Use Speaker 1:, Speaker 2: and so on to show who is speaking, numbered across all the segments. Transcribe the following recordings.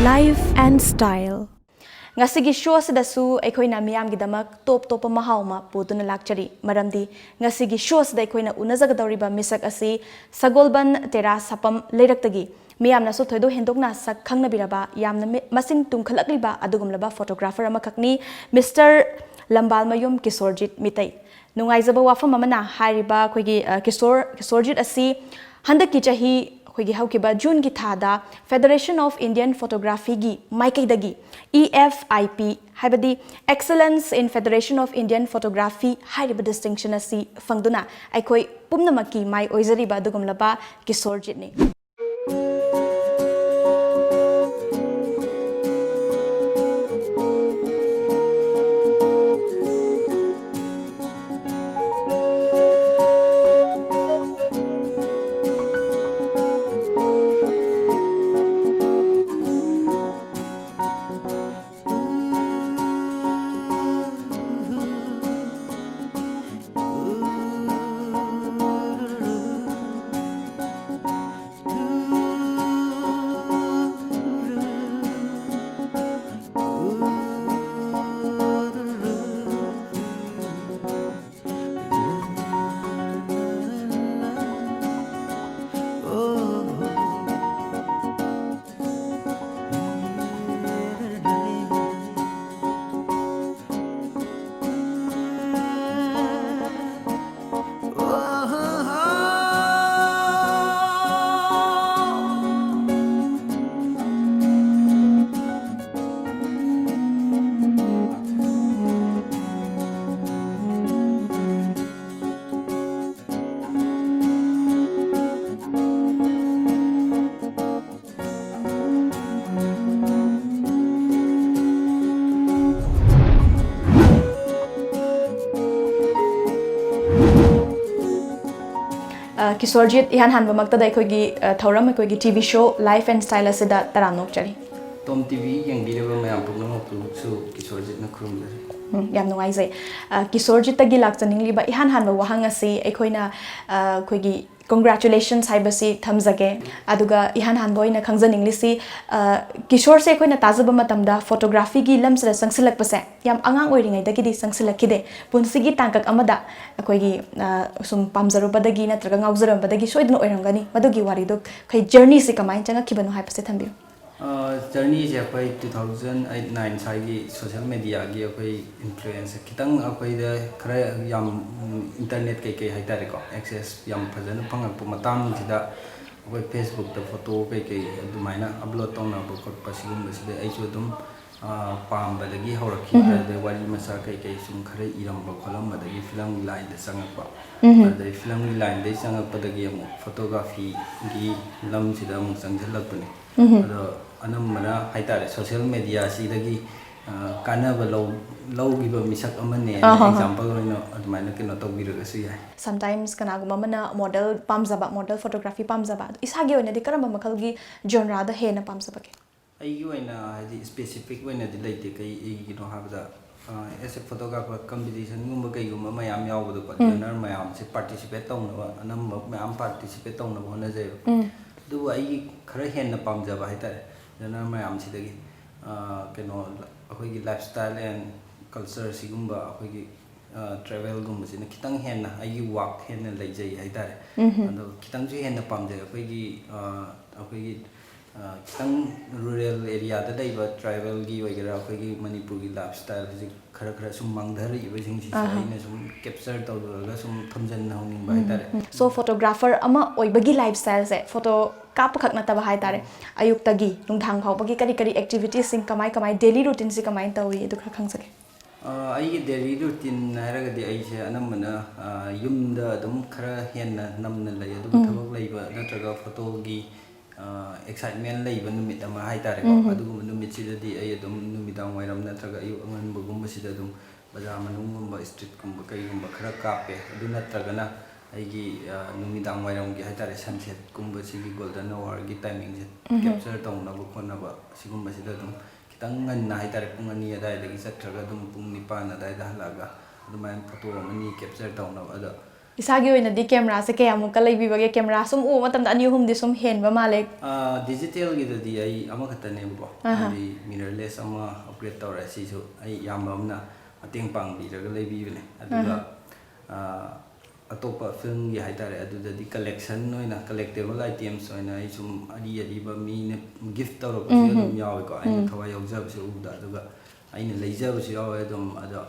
Speaker 1: Life and Style. Ngasigi show asdasu aikoina miyam gidamak top mahau ma putuna lakchari maramdi ngasigi show asda aikoina unajagadawriba misak asi Sagolban Tera Sapam Leiraktagi miyamna so thoido hendokna sak khangnabiraba yamna masing tungkhalakliba adugumlaba photographer amakakni Mr. Lambalmayum Kishorjit mitai nungaijaba wafam amana hariba khoigi Kishorjit asi handaki chahi khoigi haukiba June gi thada Federation of Indian Photography gi maikaidagi EFIP haibadi Excellence in Federation of Indian Photography hariba distinction asi fangduna aikoi pumnamaki mai oizariba dugumlaba Kishorjit ni Kishorjit ihan hanba makta da koigi thauram koigi TV show Life and Style asida taranok chari
Speaker 2: TOMTV yang direba mayam pugna su Kishorjit na khurumdari
Speaker 1: yam nungai zai Kishorjit tagi lakchaning liba ihan hanba wahang asi aikoina koigi congratulations haibasi thamjage aduga ihan hanboi na khangjaning lisi Kishor se koina tajaba matamda photography gi lamsra sangsilak pase yam angang oiringai dagi di sangsilak kide punsigi tangkak amada koigi sum pamjarubadagi natraga ngaujarambadagi soidna oirangani madugi wari do kai journey se kamai changa kibanu haipase thambiu
Speaker 2: journey je koi 2008-9 saigi social media gi koi influence kitang koi da khara yam internet kai haitare ko access yam phajana phangak pu matam sida koi Facebook da photo kai adumaina upload tawna bu khot pasigum basida ai chu dum pamba dagi horakhi da wali masa kai sum khara iram ba kholam badagi film line da sangakpa da film line da sangakpa dagi am photography gi lam sida mu sangjalapne ado anamana haitare social media sidagi kanaba low giba misak amane example oino admaina kino tawbiraga su yai
Speaker 1: sometimes kanaguma mana model pamjaba model photography pamjaba isagi oina di karamba makalgi genre da hena pamjaba ke
Speaker 2: aigi oina hadi specific oina di laite kai igi no habda as a photographer competition gumba kai gumba mayam yawbadu ko genre mayam se participate tawna anam mayam participate tawna hona jay du ai khara henna pamjaba haitare genre mayam sidagi keno akhoi lifestyle and culture sigumba akhoi travel gumba sina kitang henna ai work henna leijai haitare ado kitang ju henna pamjai akhoi kitang rural area da daiba travel gi oigara akhoi Manipur gi lifestyle ji khara sum mangdhari ibasing si saina sum capture tawraga sum thamjan hawning ba haitare
Speaker 1: so photographer ama oibagi lifestyle se photo kap khak nataba haitare ayuk tagi nungthang phawbagi kari activities sing kamai daily routine si kamai tawi edu khara khangsake
Speaker 2: ai daily routine haraga di ai se anamana yumda adum khara henna namna lay adum thabak leiba natraga photo gi excitement leiba numit ama haitare ko adugum numit sidadi ai adum numidang wairam natraga ayu angan bugum sida adum bazar manungumba street kumba kai gumba khara kape adu natraga na aigi numidang wairam gi haitare sunset kumba sigi golden hour gi timing je capture tawna bu khona ba sigumba sida dum kitang ngan na haitare pung ani adai dagi satraga dum pung 9 adai da halaga ꯑꯗꯨꯃꯥꯏꯅ photo ꯑꯃꯅꯤ capture ꯇꯧꯅꯕ ꯑꯗꯣ
Speaker 1: ꯏꯁꯥꯒꯤ ꯑꯣꯏꯅꯗꯤ ꯀꯦꯃꯦꯔꯥꯁꯦ ꯀꯌꯥꯃꯨꯛꯀ ꯂꯩꯕꯤꯕꯒꯦ camera ꯁꯨꯝ ꯎꯕ ꯃꯇꯝꯗ ꯑꯅꯤ ꯑꯍꯨꯝꯗꯤ ꯁꯨꯝ ꯍꯦꯟꯕ ꯃꯥꯜꯂꯦ
Speaker 2: ꯗꯤꯖꯤꯇꯦꯜꯒꯤꯗꯗꯤ ꯑꯩ ꯑꯃꯈꯛꯇꯅꯦꯕꯀꯣ ꯍꯥꯏꯗꯤ ꯃꯤꯔꯔꯂꯦꯁ ꯑꯃ ꯑꯞꯒ꯭ꯔꯦꯗ ꯇꯧꯔꯦ ꯁꯤꯁꯨ ꯑꯩ ꯏꯌꯥꯝꯕ ꯑꯃꯅ ꯃꯇꯦꯡ ꯄꯥꯡꯕꯤꯔꯒ ꯂꯩꯕꯤꯕꯅꯦ ꯑꯗꯨꯒ ꯑꯇꯣꯞꯄ ꯐꯤꯜꯝꯒꯤ ꯍꯥꯏꯇꯥꯔꯦ ꯑꯗꯨꯗꯗꯤ ꯀꯂꯦꯛꯁꯟ ꯑꯣꯏꯅ ꯀꯂꯦꯛꯇꯦꯕꯜ ꯑꯥꯏꯇꯦꯝꯁ ꯑꯣꯏꯅ ꯑꯩ ꯁꯨꯝ ꯑꯔꯤꯕ ꯃꯤꯅ ꯒꯤꯐꯠ ꯇꯧꯔꯛꯄꯁꯨ ꯑꯗꯨꯝ ꯌꯥꯎꯋꯦꯀꯣ ꯑꯩꯅ ꯊꯋꯥꯏ ꯌꯥꯎꯖꯕꯁꯨ ꯎꯕꯗ ꯑꯗꯨꯒ ꯑꯩꯅ ꯂꯩꯖꯕꯁꯨ ꯌꯥꯎꯋꯦ ꯑꯗꯨꯝ ꯑꯗꯣ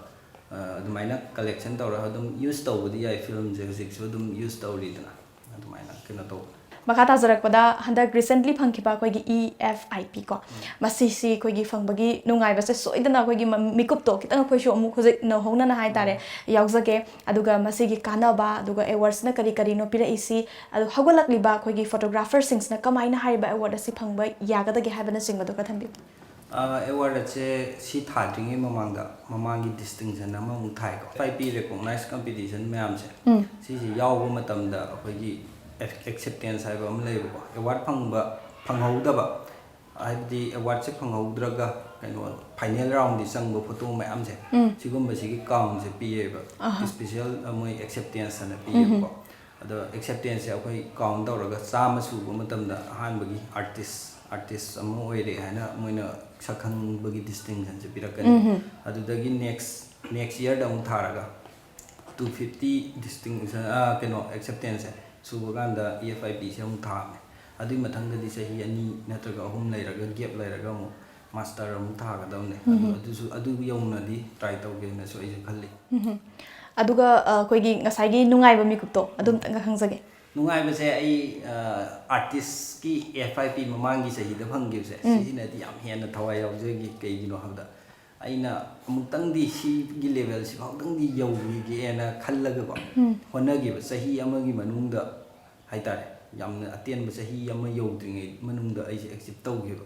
Speaker 2: ꯑꯗꯨꯃꯥꯏꯅ ꯀꯂꯦꯛꯁꯟ ꯇꯧꯔꯒ ꯑꯗꯨꯝ ꯌꯨꯁ ꯇꯧꯕꯗꯤ ꯌꯥꯏ ꯐꯤꯜꯝꯁꯦ ꯍꯧꯖꯤꯛꯁꯨ ꯑꯗꯨꯝ ꯌꯨꯁ ꯇꯧꯔꯤꯗꯅ ꯑꯗꯨꯃꯥꯏꯅ ꯀꯩꯅꯣ ꯇꯧꯕ
Speaker 1: ꯃꯈꯥ ꯇꯥꯖꯔꯛꯄꯗ ꯍꯟꯗꯛ ꯔꯤꯁꯦꯟꯠꯂꯤ ꯐꯪꯈꯤꯕ ꯑꯩꯈꯣꯏꯒꯤ EFIP ꯀꯣ ꯃꯁꯤꯁꯤ ꯑꯩꯈꯣꯏꯒꯤ ꯐꯪꯕꯒꯤ ꯅꯨꯡꯉꯥꯏꯕꯁꯦ ꯁꯣꯏꯗꯅ ꯑꯩꯈꯣꯏꯒꯤ ꯃꯤꯀꯨꯞꯇꯣ ꯈꯤꯇꯪ ꯑꯩꯈꯣꯏꯁꯨ ꯑꯃꯨꯛ ꯍꯧꯖꯤꯛ ꯅꯧꯍꯧꯅꯅ ꯍꯥꯏꯇꯥꯔꯦ ꯌꯥꯎꯖꯒꯦ ꯑꯗꯨꯒ ꯃꯁꯤꯒꯤ ꯀꯥꯟꯅꯕ ꯑꯗꯨꯒ ꯑꯦꯋꯥꯔꯗꯁꯅ ꯀꯔꯤ ꯀꯔꯤꯅꯣ ꯄꯤꯔꯛꯏꯁꯤ ꯑꯗꯨ ꯍꯧꯒꯠꯂꯛꯂꯤꯕ ꯑꯩꯈꯣꯏꯒꯤ ꯐꯣꯇꯣꯒ꯭ꯔꯥꯐꯔꯁꯤꯡꯁꯤꯅ ꯀꯃꯥꯏꯅ ꯍꯥꯏꯔꯤꯕ ꯑꯦꯋꯥꯔꯗ ꯑꯁꯤ ꯐꯪꯕ ꯌꯥꯒꯗꯒꯦ ꯍꯥꯏꯕꯅꯆꯤꯡꯕꯗꯨ ꯈꯔ ꯊꯝꯕꯤꯌꯨ
Speaker 2: ꯑꯦꯋꯥꯔꯗꯁꯦ ꯁꯤ ꯊꯥꯗ꯭ꯔꯤꯉꯩ ꯃꯃꯥꯡꯒꯤ ꯗꯤꯁꯇꯤꯡꯁꯟ ꯑꯃꯃꯨꯛ ꯊꯥꯏꯀꯣ EFIP ꯔꯦꯀꯣꯛꯅꯥꯏꯁ ꯀꯝꯄꯤꯇꯤꯁꯟ ꯃꯌꯥꯝꯁꯦ ꯁꯤꯁꯤ ꯌꯥꯎꯕ ꯃꯇꯝꯗ ꯑꯩꯈꯣꯏꯒꯤ ꯑꯦꯛꯁꯦꯞꯇꯦꯟꯁ ꯍꯥꯏꯕ ꯑꯃ ꯂꯩꯌꯦꯕꯀꯣ ꯑꯦꯋꯥꯔꯗ ꯐꯪꯍꯧꯗꯕ ꯍꯥꯏꯕꯗꯤ ꯑꯦꯋꯥꯔꯗꯁꯦ ꯐꯪꯍꯧꯗ꯭ꯔꯒ ꯀꯩꯅꯣ ꯐꯥꯏꯅꯦꯜ ꯔꯥꯎꯟꯗꯤ ꯆꯪꯕ ꯐꯣꯇꯣ ꯃꯌꯥꯝꯁꯦ ꯁꯤꯒꯨꯝꯕꯁꯤꯒꯤ ꯀꯥꯎꯟꯁꯦ ꯄꯤꯌꯦꯕ ꯏꯁꯄꯤꯁꯦꯜ ꯃꯣꯏ ꯑꯦꯛꯁꯦꯞꯇꯦꯟꯁ ꯑꯅ ꯄꯤꯌꯦꯕꯀꯣ ꯑꯗꯣ ꯑꯦꯛꯁꯦꯞꯇꯦꯟꯁꯁꯦ ꯑꯩꯈꯣꯏ ꯀꯥꯎꯟ ꯇꯧꯔꯒ 100 ꯁꯨꯕ ꯃꯇꯝꯗ ꯑꯍꯥꯟꯕꯒꯤ ꯑꯥꯔꯇꯤꯁ ꯑꯃ ꯑꯣꯏꯔꯦ ꯍꯥꯏꯅ ꯃꯣꯏꯅ ꯁꯛꯈꯪꯕꯒꯤ ꯗꯤꯁꯇꯤꯡꯁꯟꯁꯦ ꯄꯤꯔꯛꯀꯅꯤ ꯑꯗꯨꯗꯒꯤ ꯅꯦꯛꯁ ꯏꯌꯔꯗ ꯑꯃꯨꯛ ꯊꯥꯔꯒ 250 ꯗꯤꯁꯇꯤꯡꯁꯟ ꯀꯩꯅꯣ ꯑꯦꯛꯁꯦꯞꯇꯦꯟꯁꯁꯦ ꯁꯨꯕ ꯀꯥꯟda EFIPꯁꯦ ꯑꯃꯨꯛ ꯊꯥꯕꯅꯦ ꯑꯗꯨꯒꯤ ꯃꯊꯪꯗꯗꯤ ꯆꯍꯤ 2 ꯅꯠꯇ꯭ꯔꯒ 3 ꯂꯩꯔꯒ ꯒꯦꯞ ꯂꯩꯔꯒ ꯑꯃꯨꯛ ꯃꯥꯁꯇꯔ ꯑꯃꯨꯛ ꯊꯥꯒꯗꯕꯅꯦ ꯑꯗꯨ ꯌꯧꯅꯗꯤ ꯇ꯭ꯔꯥꯏ ꯇꯧꯒꯦꯅꯁꯨ ꯑꯩꯁꯨ ꯈꯜꯂꯤ
Speaker 1: ꯑꯗꯨꯒ ꯑꯩꯈꯣꯏꯒꯤ ꯉꯁꯥꯏꯒꯤ ꯅꯨꯡꯉꯥꯏꯕ ꯃꯤꯀꯨꯞꯇꯣ ꯑꯗꯨꯝꯇꯪꯒ ꯈꯪꯖꯒꯦ
Speaker 2: ꯅꯨꯡꯉꯥꯏꯕꯁꯦ ꯑꯩ ꯑꯥꯔꯇꯤꯁꯀꯤ EFIP ꯃꯃꯥꯡꯒꯤ ꯆꯍꯤꯗ ꯐꯪꯈꯤꯕꯁꯦ ꯁꯤꯁꯤꯅꯗꯤ ꯌꯥꯝ ꯍꯦꯟꯅ ꯊꯋꯥꯏ ꯌꯥꯎꯖꯈꯤ ꯀꯩꯒꯤꯅꯣ ꯍꯥꯏꯕꯗ ꯑꯩꯅ ꯑꯃꯨꯛꯇꯪꯗꯤ ꯁꯤꯒꯤ ꯂꯦꯚꯦꯜꯁꯤ ꯐꯥꯎꯗꯪꯗꯤ ꯌꯧꯈꯤꯒꯦꯅ ꯈꯜꯂꯒꯀꯣ ꯍꯣꯠꯅꯈꯤꯕ ꯆꯍꯤ ꯑꯃꯒꯤ ꯃꯅꯨꯡꯗ ꯍꯥꯏꯇꯥꯔꯦ ꯌꯥꯝꯅ ꯑꯇꯦꯟꯕ ꯆꯍꯤ ꯑꯃ ꯌꯧꯗ꯭ꯔꯤꯉꯩ ꯃꯅꯨꯡꯗ ꯑꯩꯁꯦ ꯑꯦꯆꯤꯞ ꯇꯧꯈꯤꯕ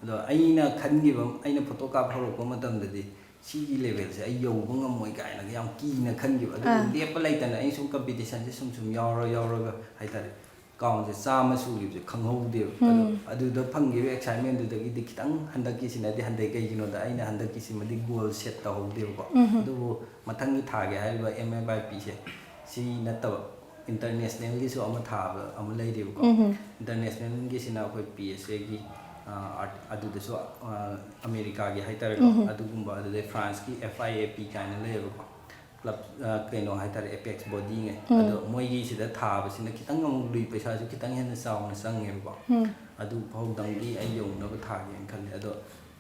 Speaker 2: ꯑꯗꯣ ꯑꯩꯅ ꯈꯟꯈꯤꯕ ꯑꯩꯅ ꯐꯣꯇꯣ ꯀꯥꯞ ꯍꯧꯔꯛꯄ ꯃꯇꯝꯗꯗꯤ ꯁꯤꯒꯤ ꯂꯦꯚꯦꯜꯁꯦ ꯑꯩ ꯌꯧꯕ ꯉꯝꯃꯣꯏ ꯀꯥꯏꯅꯒ ꯌꯥꯝ ꯀꯤꯅ ꯈꯟꯈꯤꯕ ꯑꯗꯨꯕꯨ ꯂꯦꯞꯄ ꯂꯩꯇꯅ ꯑꯩ ꯁꯨꯝ ꯀꯝꯄꯤꯇꯤꯁꯟꯁꯦ ꯁꯨꯝ ꯌꯥꯎꯔꯒ ꯍꯥꯏꯇꯥꯔꯦ ꯀꯥꯎꯟꯁꯦ 100 ꯁꯨꯈꯤꯕꯁꯦ ꯈꯪꯍꯧꯗꯦꯕ ꯑꯗꯣ ꯑꯗꯨꯗ ꯐꯪꯈꯤꯕ ꯑꯦꯛꯁꯥꯏꯠꯃꯦꯟꯗꯨꯗꯒꯤꯗꯤ ꯈꯤꯇꯪ ꯍꯟꯗꯛꯀꯤꯁꯤꯅꯗꯤ ꯍꯟꯗꯛ ꯀꯩꯒꯤꯅꯣꯗ ꯑꯩꯅ ꯍꯟꯗꯛꯀꯤꯁꯤꯃꯗꯤ ꯒꯣꯜ ꯁꯦꯠ ꯇꯧꯍꯧꯗꯦꯕꯀꯣ ꯑꯗꯨꯕు ꯃꯊꯪꯒꯤ ꯊꯥꯒꯦ ꯍꯥꯏꯔꯤꯕ MFIPꯁꯦ ꯁꯤ ꯅꯠꯇꯕ ꯏꯟꯇꯔꯅꯦꯁꯅꯦꯜꯒꯤꯁꯨ ꯑꯃ ꯊꯥꯕ ꯑꯃ ꯂꯩꯔꯤꯕꯀꯣ ꯏꯟꯇꯔꯅꯦꯁꯅꯦꯜꯒꯤꯁꯤꯅ ꯑꯩꯈꯣꯏ PSAꯒꯤ ꯑꯗꯨꯗꯁꯨ ꯑꯃꯦꯔꯤꯀꯥꯒꯤ ꯍꯥꯏꯇꯥꯔꯦꯀꯣ ꯑꯗꯨꯒꯨꯝꯕ ꯑꯗꯨꯗꯩ ꯐ꯭ꯔꯥꯟꯁꯀꯤ FIAP ꯀꯥꯏꯅ ꯂꯩꯌꯦꯕꯀꯣ ꯀ꯭ꯂꯕ ꯀꯩꯅꯣ ꯍꯥꯏꯇꯥꯔꯦ ꯑꯦꯄꯦꯛꯁ ꯕꯣꯗꯤꯉꯩ ꯑꯗꯣ ꯃꯣꯏꯒꯤꯁꯤꯗ ꯊꯥꯕꯁꯤꯅ ꯈꯤꯇꯪ ꯑꯃꯨꯛ ꯂꯨꯏ ꯄꯩꯁꯥꯁꯨ ꯈꯤꯇꯪ ꯍꯦꯟꯅ ꯆꯥꯎꯅ ꯆꯪꯉꯦꯕꯀꯣ ꯑꯗꯨ ꯐꯥꯎꯗꯪꯗꯤ ꯑꯩ ꯌꯧꯅꯕ ꯊꯥꯒꯦꯅ ꯈꯜꯂꯦ ꯑꯗꯣ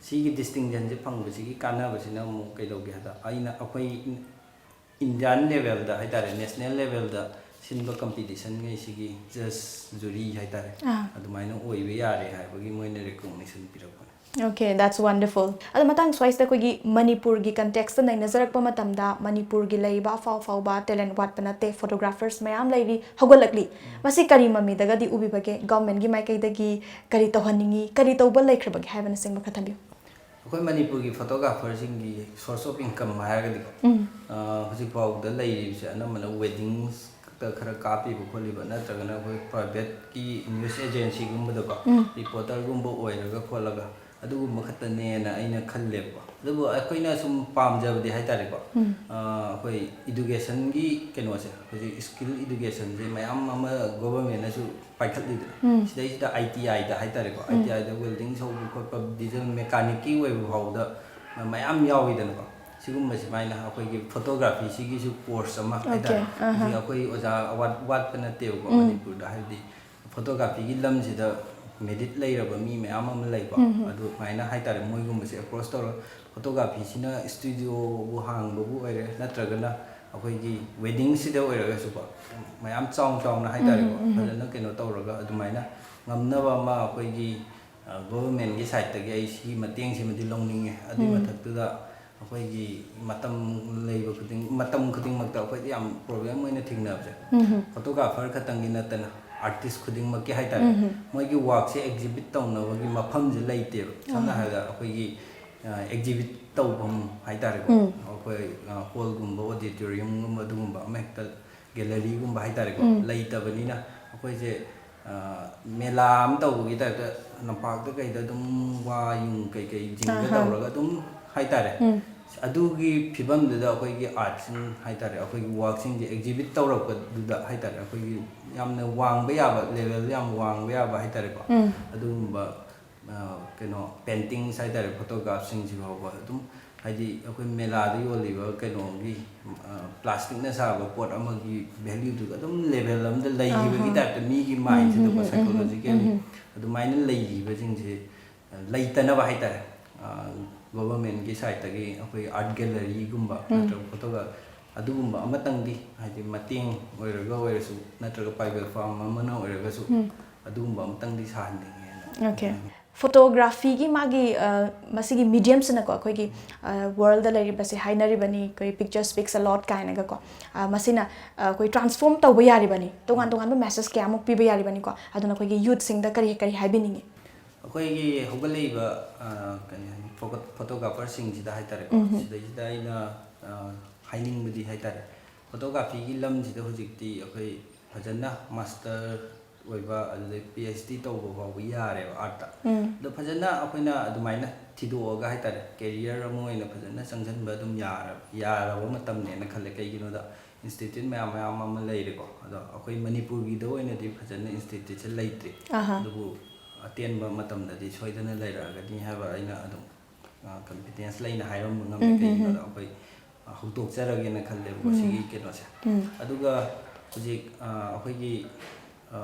Speaker 2: ꯁꯤꯒꯤ ꯗꯤꯁꯇꯤꯡꯁꯟꯁꯦ ꯐꯪꯕꯁꯤꯒꯤ ꯀꯥꯟꯅꯕꯁꯤꯅ ꯑꯃꯨꯛ ꯀꯩꯗꯧꯒꯦ ꯍꯥꯏꯕꯗ ꯑꯩꯈꯣꯏ ꯏꯟꯗꯤꯌꯥꯟ ꯂꯦꯚꯦꯜꯗ ꯍꯥꯏꯇꯥꯔꯦ ꯅꯦꯁꯅꯦꯜ ꯂꯦꯚꯦꯜꯗ ꯁꯤꯟꯕ ꯀꯝꯄꯤꯇꯤꯁꯟꯉꯩꯁꯤꯒꯤ ꯖꯁ ꯖꯨꯔꯤ ꯍꯥꯏꯇꯥꯔꯦ ꯑꯗꯨꯃꯥꯏꯅ ꯑꯣꯏꯕ ꯌꯥꯔꯦ ꯍꯥꯏꯕꯒꯤ ꯃꯣꯏꯅ ꯔꯤꯀꯣꯛꯅꯦꯁꯟ ꯄꯤꯔꯛꯄꯅꯦ
Speaker 1: Okay, that's wonderful. ꯑꯗꯣ ꯃꯇꯥꯡ ꯁ꯭ꯋꯥꯏꯁꯤꯗ ꯑꯩꯈꯣꯏꯒꯤ ꯃꯅꯤꯄꯨꯔꯒꯤ ꯀꯟꯇꯦꯛꯁꯇ ꯅꯩꯅꯖꯔꯛꯄ ꯃꯇꯝꯗ ꯃꯅꯤꯄꯨꯔꯒꯤ ꯂꯩꯔꯤꯕ ꯑꯐꯥꯎꯕ ꯇꯦꯂꯦꯟꯠ ꯋꯥꯠꯄ ꯅꯠꯇꯦ ꯐꯣꯇꯣꯒ꯭ꯔꯥꯐꯔꯁ ꯃꯌꯥꯝ ꯂꯩꯔꯤ ꯍꯧꯒꯠꯂꯛꯂꯤ ꯃꯁꯤ ꯀꯔꯤ ꯃꯃꯤꯗꯒꯗꯤ ꯎꯕꯤꯕꯒꯦ ꯒꯚꯔꯟꯃꯦꯟꯠꯒꯤ ꯃꯥꯏꯀꯩꯗꯒꯤ ꯀꯔꯤ ꯇꯧꯍꯟꯅꯤꯡꯉꯤ ꯀꯔꯤ ꯇꯧꯕ ꯂꯩꯈ꯭ꯔꯕꯒꯦ ꯍꯥꯏꯕꯅꯆꯤꯡꯕ ꯈꯔ ꯊꯝꯕꯤꯌꯨ
Speaker 2: ꯑꯩꯈꯣꯏ ꯃꯅꯤꯄꯨꯔꯒꯤ ꯐꯣꯇꯣꯒ꯭ꯔꯥꯐꯔꯁꯤꯡꯒꯤ ꯁꯣꯔꯁ ꯑꯣꯐ ꯏꯟꯀꯝ ꯍꯥꯏꯔꯒꯗꯤꯀꯣ ꯍꯧꯖꯤꯛ ꯐꯥꯎꯕꯗ ꯂꯩꯔꯤꯕꯁꯦ ꯑꯅꯝꯕꯅ ꯋꯦꯗꯤꯡꯁ ꯈꯔ ꯀꯥꯞꯄꯤꯕ ꯈꯣꯠꯂꯤꯕ ꯅꯠꯇ꯭ꯔꯒꯅ ꯑꯩꯈꯣꯏ ꯄ꯭ꯔꯥꯏꯚꯦꯠꯀꯤ ꯅ꯭ꯌꯨꯁ ꯑꯦꯖꯦꯟꯁꯤꯒꯨꯝꯕꯗꯀꯣ ꯔꯤꯄꯣꯔꯇꯔꯒꯨꯝꯕ ꯑꯣꯏꯔꯒ ꯈꯣꯠꯂꯒ ꯑꯗꯨꯒꯨꯝꯕ ꯈꯛꯇꯅꯦꯅ ꯑꯩꯅ ꯈꯜꯂꯦꯕꯀꯣ ꯑꯗꯨꯕꯨ ꯑꯩꯈꯣꯏꯅ ꯁꯨꯝ ꯄꯥꯝꯖꯕꯗꯤ ꯍꯥꯏꯇꯥꯔꯦꯀꯣ ꯑꯩꯈꯣꯏ ꯏꯗꯨꯀꯦꯁꯟꯒꯤ ꯀꯩꯅꯣꯁꯦ ꯍꯧꯖꯤꯛ ꯁ꯭ꯀꯤꯜ ꯏꯗꯨꯀꯦꯁꯟꯁꯦ ꯃꯌꯥꯝ ꯑꯃ ꯒꯣꯚꯔꯟꯃꯦꯟꯠꯅꯁꯨ ꯄꯥꯏꯈꯠꯂꯤꯗꯅ ꯁꯤꯗꯩꯁꯤꯗ ITIꯗ ꯍꯥꯏꯇꯥꯔꯦꯀꯣ ITIꯗ ꯋꯦꯜꯗꯤꯡ ꯁꯧꯕ ꯈꯣꯠꯄ ꯗꯤꯖꯜ ꯃꯦꯀꯥꯅꯤꯛꯀꯤ ꯑꯣꯏꯕ ꯐꯥꯎꯕꯗ ꯃꯌꯥꯝ ꯌꯥꯎꯋꯤꯗꯅꯀꯣ ꯁꯤꯒꯨꯝꯕ ꯁꯨꯃꯥꯏꯅ ꯑꯩꯈꯣꯏꯒꯤ ꯐꯣꯇꯣꯒ꯭ꯔꯥꯐꯤꯁꯤꯒꯤꯁꯨ ꯀꯣꯔꯁ ꯑꯃ ꯍꯥꯏꯇꯥꯔꯦ ꯍꯧꯖꯤꯛ ꯑꯩꯈꯣꯏ ꯑꯣꯖꯥ ꯋꯥꯠꯄ ꯅꯠꯇꯦꯕꯀꯣ ꯃꯅꯤꯄꯨꯔꯗ ꯍꯥꯏꯕꯗꯤ ꯐꯣꯇꯣꯒ꯭ꯔꯥꯐꯤꯒꯤ ꯂꯝꯁꯤꯗ ꯃꯦꯔꯤꯠ ꯂꯩꯔꯕ ꯃꯤ ꯃꯌꯥꯝ ꯑꯃ ꯂꯩꯀꯣ ꯑꯗꯨꯃꯥꯏꯅ ꯍꯥꯏꯇꯥꯔꯦ ꯃꯣꯏꯒꯨꯝꯕꯁꯦ ꯑꯦꯄ꯭ꯔꯣꯆ ꯇꯧꯔꯒ ꯐꯣꯇꯣꯒ꯭ꯔꯥꯐꯤꯁꯤꯅ ꯏꯁꯇꯨꯗꯤꯑꯣꯕꯨ ꯍꯥꯡꯕꯕꯨ ꯑꯣꯏꯔꯦ ꯅꯠꯇ꯭ꯔꯒꯅ ꯑꯩꯈꯣꯏꯒꯤ ꯋꯦꯗꯤꯡꯁꯤꯗ ꯑꯣꯏꯔꯒꯁꯨꯀꯣ ꯃꯌꯥꯝ ꯆꯥꯎꯅ ꯍꯥꯏꯇꯥꯔꯦꯀꯣ ꯐꯖꯅ ꯀꯩꯅꯣ ꯇꯧꯔꯒ ꯑꯗꯨꯃꯥꯏꯅ ꯉꯝꯅꯕ ꯑꯃ ꯑꯩꯈꯣꯏꯒꯤ ꯒꯣꯚꯔꯟꯃꯦꯟꯠꯒꯤ ꯁꯥꯏꯠꯇꯒꯤ ꯑꯩ ꯁꯤꯒꯤ ꯃꯇꯦꯡꯁꯤꯃꯗꯤ ꯂꯧꯅꯤꯡꯉꯦ ꯑꯗꯨꯒꯤ ꯃꯊꯛꯇꯨꯗ ꯑꯩꯈꯣꯏꯒꯤ ꯃꯇꯝ ꯈꯨꯗꯤꯡꯃꯛꯇ ꯑꯩꯈꯣꯏꯗ ꯌꯥꯝ ꯄ꯭ꯔꯣꯕ꯭ꯂꯦꯝ ꯑꯣꯏꯅ ꯊꯦꯡꯅꯕꯁꯦ ꯐꯣꯇꯣꯒ꯭ꯔꯥꯐꯔ ꯈꯛꯇꯪꯒꯤ ꯅꯠꯇꯅ ꯑꯥꯔꯇꯤꯁ ꯈꯨꯗꯤꯡꯃꯛꯀꯤ ꯍꯥꯏꯇꯥꯔꯦ ꯃꯣꯏꯒꯤ ꯋꯥꯔꯛꯁꯦ ꯑꯦꯛꯖꯤꯕꯤꯠ ꯇꯧꯅꯕꯒꯤ ꯃꯐꯝꯁꯦ ꯂꯩꯇꯦꯕ ꯁꯝꯅ ꯍꯥꯏꯔꯕꯗ ꯑꯩꯈꯣꯏꯒꯤ ꯑꯦꯛꯖꯤꯕꯤꯠ ꯇꯧꯐꯝ ꯍꯥꯏꯇꯥꯔꯦꯀꯣ ꯑꯩꯈꯣꯏ ꯍꯣꯜꯒꯨꯝꯕ ꯑꯣꯗꯤꯇꯣꯔꯤꯌꯝꯒꯨꯝꯕ ꯑꯗꯨꯒꯨꯝꯕ ꯑꯃꯍꯦꯛꯇ ꯒꯦꯂꯔꯤꯒꯨꯝꯕ ꯍꯥꯏꯇꯥꯔꯦꯀꯣ ꯂꯩꯇꯕꯅꯤꯅ ꯑꯩꯈꯣꯏꯁꯦ ꯃꯦꯂꯥ ꯑꯃ ꯇꯧꯕꯒꯤ ꯇꯥꯏꯞꯇ ꯂꯝꯄꯥꯛꯇ ꯀꯩꯗ ꯑꯗꯨꯝ ꯋꯥ ꯌꯨꯡ ꯀꯩꯀꯩ ꯖꯤꯡꯒ ꯇꯧꯔꯒ ꯑꯗꯨꯝ ꯍꯥꯏꯇꯥꯔꯦ ꯑꯗꯨꯒꯤ ꯐꯤꯕꯝꯗꯨꯗ ꯑꯩꯈꯣꯏꯒꯤ ꯑꯥꯔꯠꯁꯤꯡ ꯍꯥꯏꯇꯥꯔꯦ ꯑꯩꯈꯣꯏꯒꯤ ꯋꯥꯔꯛꯁꯤꯡꯁꯦ ꯑꯦꯛꯖꯤꯕꯤꯠ ꯇꯧꯔꯛꯄꯗꯨꯗ ꯍꯥꯏꯇꯥꯔꯦ ꯑꯩꯈꯣꯏꯒꯤ ꯌꯥꯝꯅ ꯋꯥꯡꯕ ꯌꯥꯕ ꯂꯦꯚꯦꯜꯗ ꯌꯥꯝ ꯋꯥꯡꯕ ꯌꯥꯕ ꯍꯥꯏꯇꯥꯔꯦꯀꯣ ꯑꯗꯨꯒꯨꯝꯕ ꯀꯩꯅꯣ ꯄꯦꯟꯇꯤꯡꯁ ꯍꯥꯏꯇꯥꯔꯦ ꯐꯣꯇꯣꯒ꯭ꯔꯥꯐꯁꯤꯡꯁꯤ ꯐꯥꯎꯕ ꯑꯗꯨꯝ ꯍꯥꯏꯗꯤ ꯑꯩꯈꯣꯏ ꯃꯦꯂꯥꯗ ꯌꯣꯜꯂꯤꯕ ꯀꯩꯅꯣꯒꯤ ꯄ꯭ꯂꯥꯁꯇꯤꯛꯅ ꯁꯥꯕ ꯄꯣꯠ ꯑꯃꯒꯤ ꯚꯦꯂ꯭ꯌꯨꯗꯨꯒ ꯑꯗꯨꯝ ꯂꯦꯚꯦꯜ ꯑꯃꯗ ꯂꯩꯈꯤꯕꯒꯤ ꯇꯥꯏꯞꯇ ꯃꯤꯒꯤ ꯃꯥꯏꯟꯁꯤꯗꯀꯣ ꯁꯥꯏꯀꯣꯂꯣꯖꯤꯀꯦꯜꯂꯤ ꯑꯗꯨꯃꯥꯏꯅ ꯂꯩꯈꯤꯕꯁꯤꯡꯁꯦ ꯂꯩꯇꯅꯕ ꯍꯥꯏꯇꯥꯔꯦ ꯒꯣꯚꯔꯟꯃꯦꯟꯠꯒꯤ ꯁꯥꯏꯠꯇꯒꯤ ꯑꯩꯈꯣꯏ ꯑꯥꯔꯠ ꯒꯦꯂꯔꯤꯒꯨꯝꯕ ꯅꯠꯇ꯭ꯔꯒ ꯐꯣꯇꯣꯒ꯭ꯔꯥꯐ ꯑꯗꯨꯒꯨꯝꯕ ꯑꯃꯇꯪꯗꯤ ꯍꯥꯏꯗꯤ ꯃꯇꯦꯡ ꯑꯣꯏꯔꯁꯨ ꯅꯠꯇ꯭ꯔꯒ ꯄ꯭ꯔꯥꯏꯚꯦꯠ ꯐꯥꯔꯝ ꯑꯃꯅ ꯑꯣꯏꯔꯒꯁꯨ ꯑꯗꯨꯒꯨꯝꯕ ꯑꯃꯇꯪꯗꯤ ꯁꯥꯍꯟꯅꯤꯡꯉꯦꯅ
Speaker 1: Okay. Photography magi masigi medium sinako akhoi world da leribase hainaribani koi picture speaks a lot kaina ga ko masina koi transform tawba yaribani tongan tongan message kya muk piba yaribani ko aduna koi youth sing da kari kari haibiningi
Speaker 2: ꯑꯩꯈꯣꯏꯒꯤ ꯍꯧꯒꯠꯂꯛꯏꯕ ꯀꯔꯤ ꯍꯥꯏꯅꯤ ꯐꯣꯇꯣꯒ꯭ꯔꯥꯐꯔꯁꯤꯡꯁꯤꯗ ꯍꯥꯏꯇꯥꯔꯦꯀꯣ ꯁꯤꯗꯩꯁꯤꯗ ꯑꯩꯅ ꯍꯥꯏꯅꯤꯡꯕꯗꯤ ꯍꯥꯏꯇꯥꯔꯦ ꯐꯣꯇꯣꯒ꯭ꯔꯥꯐꯤꯒꯤ ꯂꯝꯁꯤꯗ ꯍꯧꯖꯤꯛꯇꯤ ꯑꯩꯈꯣꯏ ꯐꯖꯅ ꯃꯥꯁꯇꯔ ꯑꯣꯏꯕ ꯑꯗꯨꯗꯩ PhD ꯇꯧꯕ ꯐꯥꯎꯕ ꯌꯥꯔꯦꯕ ꯑꯥꯔꯠꯇ ꯑꯗꯣ ꯐꯖꯅ ꯑꯩꯈꯣꯏꯅ ꯑꯗꯨꯃꯥꯏꯅ ꯊꯤꯗꯣꯛꯑꯒ ꯍꯥꯏꯇꯥꯔꯦ ꯀꯦꯔꯤꯌꯔ ꯑꯃ ꯑꯣꯏꯅ ꯐꯖꯅ ꯆꯪꯁꯤꯟꯕ ꯑꯗꯨꯝ ꯌꯥꯔꯕ ꯃꯇꯝꯅꯦꯅ ꯈꯜꯂꯦ ꯀꯩꯒꯤꯅꯣꯗ ꯏꯟꯁꯇꯤꯇ꯭ꯌꯨꯠ ꯃꯌꯥꯝ ꯑꯃ ꯂꯩꯔꯦꯀꯣ ꯑꯗꯣ ꯑꯩꯈꯣꯏ ꯃꯅꯤꯄꯨꯔꯒꯤꯗ ꯑꯣꯏꯅꯗꯤ ꯐꯖꯅ ꯏꯟꯁꯇꯤꯇ꯭ꯌꯨꯠꯁꯦ ꯂꯩꯇ꯭ꯔꯤ ꯑꯗꯨꯕꯨ ꯑꯇꯦꯟꯕ ꯃꯇꯝꯗꯗꯤ ꯁꯣꯏꯗꯅ ꯂꯩꯔꯛꯑꯒꯅꯤ ꯍꯥꯏꯕ ꯑꯩꯅ ꯑꯗꯨꯝ ꯀꯟꯐꯤꯗꯦꯟꯁ ꯂꯩꯅ ꯍꯥꯏꯔꯝꯕ ꯉꯝꯃꯦ ꯀꯩꯒꯤꯅꯣꯗ ꯑꯩꯈꯣꯏ ꯍꯧꯗꯣꯛꯆꯔꯒꯦꯅ ꯈꯜꯂꯦꯕꯀꯣ ꯁꯤꯒꯤ ꯀꯩꯅꯣꯁꯦ ꯑꯗꯨꯒ ꯍꯧꯖꯤꯛ ꯑꯩꯈꯣꯏꯒꯤ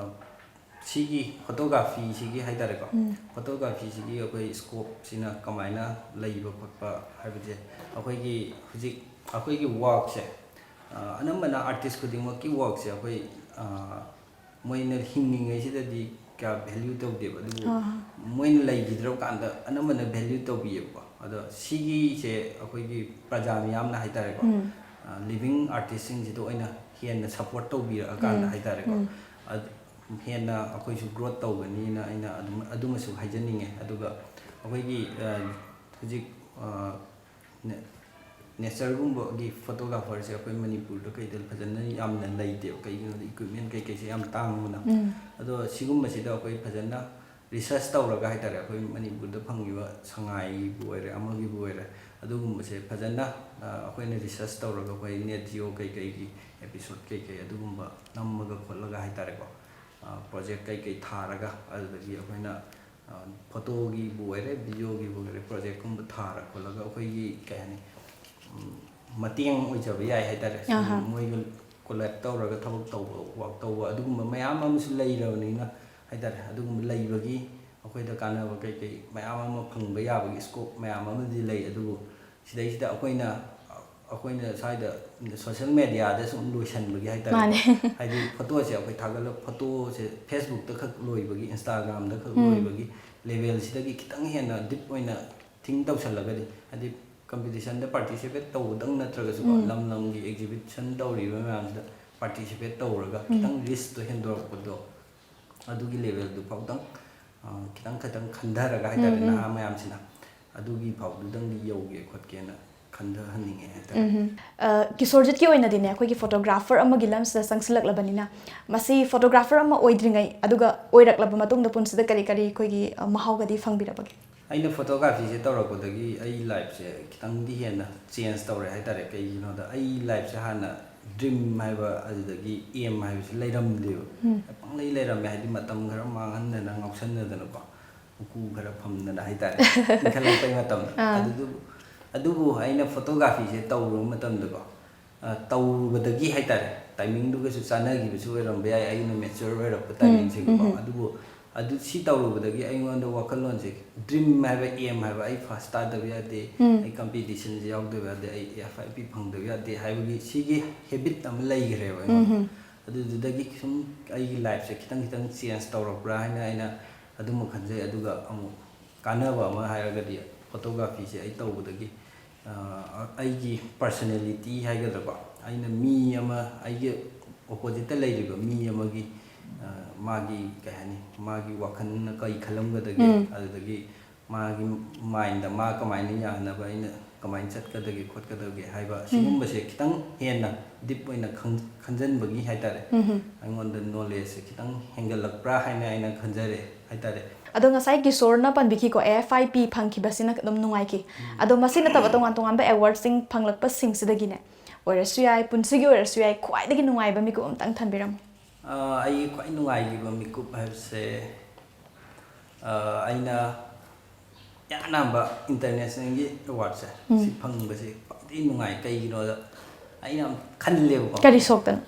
Speaker 2: ꯁꯤꯒꯤ ꯐꯣꯇꯣꯒ꯭ꯔꯥꯐꯤꯁꯤꯒꯤ ꯍꯥꯏꯇꯥꯔꯦꯀꯣ ꯐꯣꯇꯣꯒ꯭ꯔꯥꯐꯤꯁꯤꯒꯤ ꯑꯩꯈꯣই ꯁ꯭ꯀꯣꯞꯁꯤꯅ ꯀꯃꯥꯏꯅ ꯂꯩꯕ ꯈꯣꯠꯄ ꯍꯥꯏꯕꯁꯦ ꯑꯩꯈꯣꯏꯒꯤ ꯍꯧꯖꯤꯛ ꯑꯩꯈꯣꯏꯒꯤ ꯋꯥꯔꯛꯁꯦ ꯑꯅꯝꯕꯅ ꯑꯥꯔꯇꯤꯁ ꯈꯨꯗꯤꯡꯃꯛꯀꯤ ꯋꯥꯔꯛꯁꯦ ꯑꯩꯈꯣꯏ ꯃꯣꯏꯅ ꯍꯤꯡꯉꯤꯉꯩꯁꯤꯗꯗꯤ ꯀꯌꯥ ꯚꯦꯂ꯭ꯌꯨ ꯇꯧꯗꯦꯕ ꯑꯗꯨꯕꯨ ꯃꯣꯏꯅ ꯂꯩꯈꯤꯗ꯭ꯔꯕ ꯀꯥꯟꯗ ꯑꯅꯝꯕꯅ ꯚꯦꯂ꯭ꯌꯨ ꯇꯧꯕꯤꯌꯦꯕꯀꯣ ꯑꯗꯣ ꯁꯤꯒꯤꯁꯦ ꯑꯩꯈꯣꯏꯒꯤ प्रजा ꯃꯤꯌꯥꯝꯅ ꯍꯥꯏꯇꯥꯔꯦꯀꯣ ꯂꯤꯚꯤꯡ ꯑꯥꯔꯇꯤꯁꯁꯤꯡꯁꯤꯗ ꯑꯣꯏꯅ ꯍꯦꯟꯅ ꯁꯞꯄꯣꯔꯠ ꯇꯧꯕꯤꯔꯛꯑꯀꯥꯟꯗ ꯍꯥꯏꯇꯥꯔꯦꯀꯣ ꯍꯦꯟꯅ ꯑꯩꯈꯣꯏꯁꯨ ꯒ꯭ꯔꯣꯠ ꯇꯧꯒꯅꯤꯅ ꯑꯩꯅ ꯑꯗꯨꯃꯁꯨ ꯍꯥꯏꯖꯅꯤꯡꯉꯦ ꯑꯗꯨꯒ ꯑꯩꯈꯣꯏꯒꯤ ꯍꯧꯖꯤꯛ ꯅꯦꯆꯔꯒꯨꯝꯕꯒꯤ ꯐꯣꯇꯣꯒ꯭ꯔꯥꯐꯔꯁꯦ ꯑꯩꯈꯣꯏ ꯃꯅꯤꯄꯨꯔꯗ ꯀꯩꯗ ꯐꯖꯅ ꯌꯥꯝꯅ ꯂꯩꯇꯦꯕ ꯀꯩꯒꯤꯅꯣꯗ ꯏꯀ꯭ꯋꯤꯞꯃꯦꯟ ꯀꯩꯀꯩꯁꯦ ꯌꯥꯝ ꯇꯥꯡꯕꯅ ꯑꯗꯣ ꯁꯤꯒꯨꯝꯕꯁꯤꯗ ꯑꯩꯈꯣই ꯐꯖꯅ ꯔꯤꯁꯔꯁ ꯇꯧꯔꯒ ꯍꯥꯏꯇꯥꯔꯦ ꯑꯩꯈꯣꯏ ꯃꯅꯤꯄꯨꯔꯗ ꯐꯪꯉꯤꯕ ꯁꯉꯥꯏꯕꯨ ꯑꯣꯏꯔꯦ ꯑꯃꯒꯤꯕꯨ ꯑꯣꯏꯔꯦ ꯑꯗꯨꯒꯨꯝꯕꯁꯦ ꯐꯖꯅ ꯑꯩꯈꯣꯏꯅ ꯔꯤꯁꯔꯁ ꯇꯧꯔꯒ ꯑꯩꯈꯣꯏ ꯅꯦꯠ ꯖꯤꯑꯣ ꯀꯩꯀꯩꯒꯤ एपिसोड कई अदुगुम्बा नम्मगा खोलगा हाइतारेको प्रोजेक्ट कई थारगा अदुदगी अखोइना फोटोगी बुओरे वीडियोगी बुओरे प्रोजेक्ट कुम्बा थारा खोलगा अखोइगी कयानि मतेंग ओइजबा याय हाइतारे मोइगा कोलैब तौरगा थबक तौबा वर्क तौबा अदुगुम्बा मयाम अमसु लैरबनिना हाइतारे अदुगुम्बा लैबगी अखोइदा कानाबा कई मयाम अमा फंगबा याबगी स्कोप मयाम अमदि लै अदुबु सिदैसिदा अखोइना साइदा सोशल मीडिया दा सुम लोइसनबगी हाइतारे हाइदि फोटो से अखोइ थागल फोटो से फेसबुक दा खक लोइबगी इंस्टाग्राम दा खक लोइबगी लेवल सिदगी खितंग हेना डिप ओइना थिंक तौसलगदि हाइदि कंपटीशन दा पार्टिसिपेट तौदंग नत्रगसु लम लमगी एग्जिबिशन तौरिबा मयामदा पार्टिसिपेट तौरगा खितंग रिस्क तो हेंदोरपदो अदुगी लेवल दु फाउदंग खितंग खतंग खंधरगा हाइतारे नहा मयामसिना अदुगी फाउदुदंग योगे खोटकेना
Speaker 1: Kishorjit ki oina dine akhoi ki photographer ama gilam sa sangsilak labanina masi photographer ama oidringai aduga oirak laba matung da punsida kari kari khoi gi mahau gadi fangbirabagi
Speaker 2: aina photography se tawrakodagi ai life se kitang di hena change tawre haitare kai you know da ai life se hana dream haiba adagi aim haiba se leiram de panglei leiram me hadi matam khara mangan na ngausan na ko ku khara phamna na haitare khala pai matam अदुबु आइना photography से तौरु मतमदको तौबदगी हाइतारे timing दुगसु चानागिबसु ओइरम बयाय आइना mature ओइरप timing से को अदु सी तौरुबदगी आइगोंद वखलोन से dream हाइबा M हाइबा आई first start दबयादे आई competition जे यावदबयादे आई EFIP फंगदबयादे हाइबगी सिगी habit तम लैगरेबा अदुदगी सुम I life से खितंग खितंग चेंज तौरपरा हाइना आइना अदुम खनजे अदुगा अमु कानबा अमा हायरगदी फोटोग्राफी से आई तौबदगी आइगी पर्सनालिटी हाइगदको आइना मी अमा आइगे ओपोजिट लैरिबा मी अमगी मागी कहनी मागी वखन कई खलमगदगे अदगी मागी माइंड मा कमाइन यानबा आइना कमाइन चटकदगे खोटकदगे हाइबा सिगुम्बसे खितंग हेना डिप ओइना खंजनबगी हाइतारे आइगोंद नॉलेज से खितंग हेंगलकप्रा हाइना आइना खंजरे हाइतारे
Speaker 1: ꯑꯗꯣ ꯉꯁꯥꯏ ꯀꯤꯁꯣꯔꯅ ꯄꯟꯕꯤꯈꯤꯀꯣ EFIP ꯐꯪꯈꯤꯕꯁꯤꯅ ꯑꯗꯨꯝ ꯅꯨꯡꯉꯥꯏꯈꯤ ꯑꯗꯣ ꯃꯁꯤ ꯅꯠꯇꯕ ꯇꯣꯉꯥꯟꯕ ꯑꯦꯋꯥꯔꯗꯁꯤꯡ ꯐꯪꯂꯛꯄꯁꯤꯡꯁꯤꯗꯒꯤꯅꯦ ꯑꯣꯏꯔꯁꯨ ꯌꯥꯏ ꯄꯨꯟꯁꯤꯒꯤ ꯑꯣꯏꯔꯁꯨ ꯌꯥꯏ ꯈ꯭ꯋꯥꯏꯗꯒꯤ ꯅꯨꯡꯉꯥꯏꯕ ꯃꯤꯀꯨꯞ ꯑꯃꯇꯪ ꯊꯝꯕꯤꯔꯝꯃꯨ
Speaker 2: ꯑꯩꯒꯤ ꯈ꯭ꯋꯥꯏ ꯅꯨꯡꯉꯥꯏꯈꯤꯕ ꯃꯤꯀꯨꯞ ꯍꯥꯏꯕꯁꯦ ꯑꯩꯅ ꯌꯥꯝꯅ ꯏꯟꯇꯔꯅꯦꯁꯅꯦꯜꯒꯤ ꯑꯦꯋꯥꯔꯗꯁꯦ ꯁꯤ ꯐꯪꯕꯁꯦ ꯈ꯭ꯋꯥꯏꯗꯒꯤ ꯅꯨꯡꯉꯥꯏ ꯀꯩꯒꯤꯅꯣꯗ ꯑꯩꯅ ꯌꯥꯝ ꯈꯜꯂꯦꯕꯀꯣ
Speaker 1: ꯀꯔꯤ ꯁꯣꯛꯇꯅ